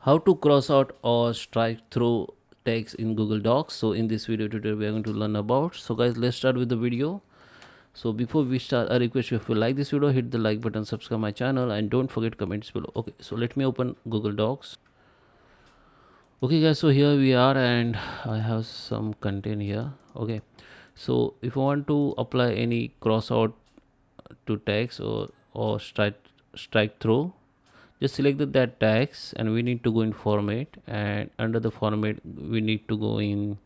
How to cross out or strike through text in Google Docs. So in this video tutorial we are going to learn about. So guys, let's start with the video. So before we start, I request you, if you like this video, hit the like button, subscribe my channel, and don't forget comments below. Okay, so let me open Google Docs. Okay guys, so here we are and I have some content here. Okay, so if you want to apply any cross out to text or strike through, just select that text and we need to go in format, and under the format we need to go in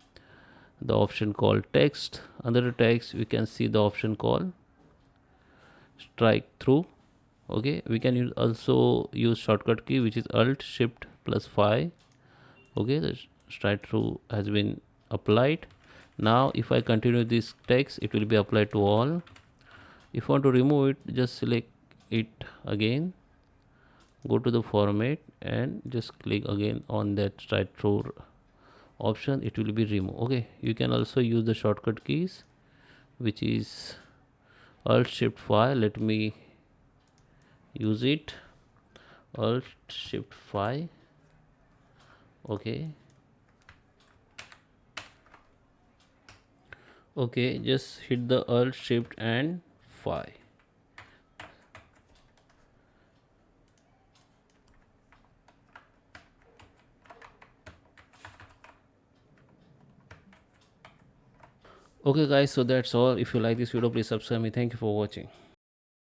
the option called text. Under the text we can see the option called strike through. Okay, we can also use shortcut key, which is alt shift plus 5. Okay, the strike through has been applied. Now if I continue this text, it will be applied to all. If you want to remove it, just select it again, go to the format and just click again on that strike through option, it will be removed. Okay, you can also use the shortcut keys, which is alt shift 5. Let me use it, alt shift 5. Okay, just hit the alt shift and 5. Okay guys, so that's all. If you like this video, please subscribe me. Thank you for watching.